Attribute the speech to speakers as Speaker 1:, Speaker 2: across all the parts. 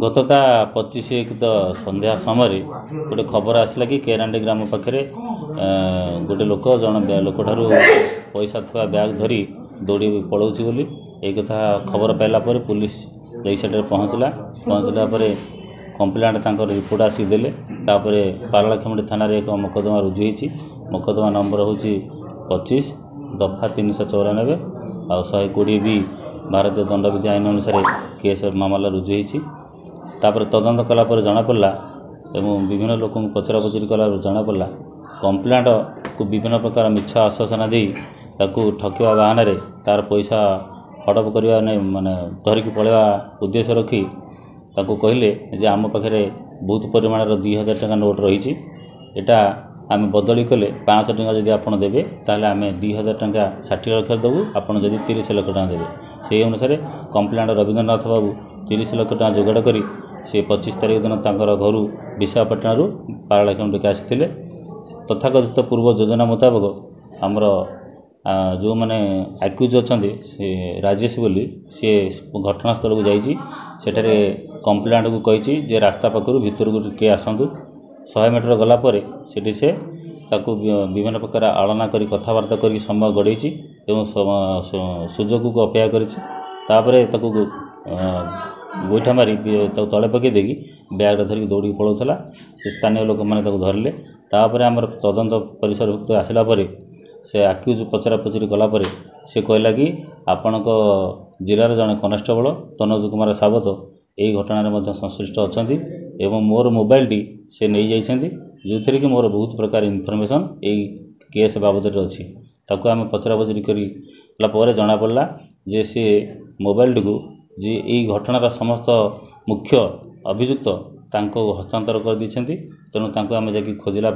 Speaker 1: गतता 25/1 संध्या समय गोटे खबर आसला कि केरांडी ग्राम पाखे गोटे लोक जन लोक ठार पैसा थोड़ा बैग धरी दौड़ी पलाऊँच बोली एक कथा खबर पाइला पुलिस जाइए पहुँचला कंप्लेंट तांकर रिपोर्ट आसिक देले पारलाखेमुंडी थाना एक मोकदमा रुजु होती मोकदमा नंबर हूँ 25 दफा 394 और 120 भी भारतीय दंडविधि आईन अनुसार केस मामला रुजु होती तदंत कलापर जना पड़ा एवं विभिन्न लोक पचरा पचरी कला जना पड़ा कंप्लेंट को विभिन्न प्रकार मिछ आश्वासना दे ठकिया बाहाना तार पैसा हड़प करवा माने धरिकी पलैया उद्देश्य रखी कहले जे आम पाखे बहुत परिमाण 2000 टका नोट रही एटा आम बदली कले 500 टका जदि आप देवे ताले आम 2000 टका 60 लाख देवु आपड़ जदि 30 लाख टका देवे से अनुसार कंप्लेंट रवींद्रनाथ बाबू 30 लाख टका जोगाड़ करी से 25 तारीख दिन घर विशाखापाटना पारलाखेमुंडी आसी तथाकथित पूर्व योजना मुताबक आमर जो मैंने आक्यूज अच्छा से राजेश बोली सी घटनास्थल को जाइए सेठारे कंप्लेंट को कही रास्ता पाखर भीतर को किए आसतु 100 मीटर गलापर से विभिन्न प्रकार आलना कर कथबार्ता कर समय गड़े सुजोग को अपेक्षा कर गोईठा मारी तले पकई देगी बैग धरिक दौड़ी पलाऊला से स्थानीय लोक मैंने धरले आम तदंत परिसरभुक्त आसला से आक्यूज पचरा पचरी कलापर से कहला कि आपण जिलार जड़े कनेस्टेबल तनोज कुमार सावत यही घटना संश्लिष्ट अच्छा एवं मोर मोबाइल टी से नहीं जाइछन्ति जो थी कि मोर बहुत प्रकार इनफर्मेशन यही केस बाबद अच्छी ताको आम पचरा पचरी कर जना पड़ा जे सी मोबाइल टी को जी यही घटनार समस्त मुख्य अभियुक्त तांको हस्तांतर कर देछन्ति तेणु तांको आम जाकि खोजिला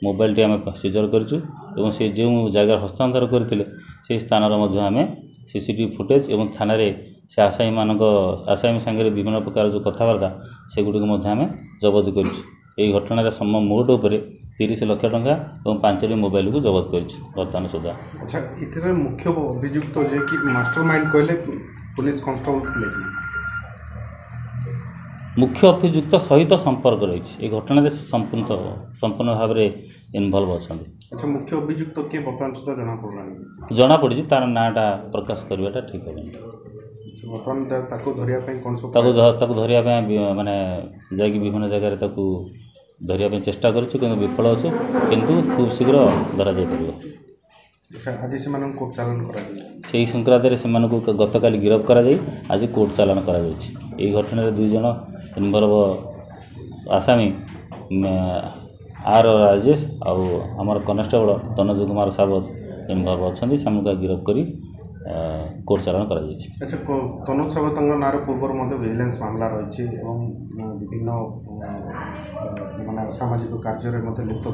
Speaker 1: मोबाइल टी आम सीजर करूँ से जो जगह हस्तांतर करते से स्थान आम सीसीटीवी फुटेज एवं थाना से आसामी आसामी सांगे विभिन्न प्रकार जो कथबार्ता से गुड़िक आम जबत कर घटना मोट उपर 30 लाख टंका और 5टी मोबाइल को जबत कर सुधा।
Speaker 2: अच्छा ये मुख्य अभियुक्त कि मास्टरमाइंड कहले पुलिस कांस्टेबल
Speaker 1: मुख्य अभियुक्त सहित संपर्क रही घटना संपूर्ण भाव में इनवल्व अच्छा।
Speaker 2: अच्छा मुख्य अभियुक्त किए बर्तमान सुधा
Speaker 1: जना पड़ी तार नाटा प्रकाश करवाटा ठीक है धरिया माने जाकि विभिन्न जगह धरिया चेष्टा करूँ विफल अच्छु किंतु खूब शीघ्र धरा जापर।
Speaker 2: अच्छा आज से कोर्ट चालान
Speaker 1: कर संक्रांत से गतकाली गिरफ्त कर आज कोर्ट चालान कर घटना 2 जन इनवल्व आसामी आर राजेश आमर कनेस्टेबल तनोज कुमार सावत इनवल्व अच्छा से गिरफ्त कर कोर्ट चालान कर।
Speaker 2: अच्छा तनोज सावत ना पूर्व विजिलेंस मामला रही विभिन्न माने सामाजिक कार्य लिप्त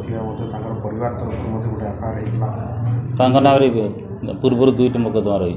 Speaker 2: था परिवार तरफ गोटे एफआईआर पूर्व 2टी मोकदमा रही।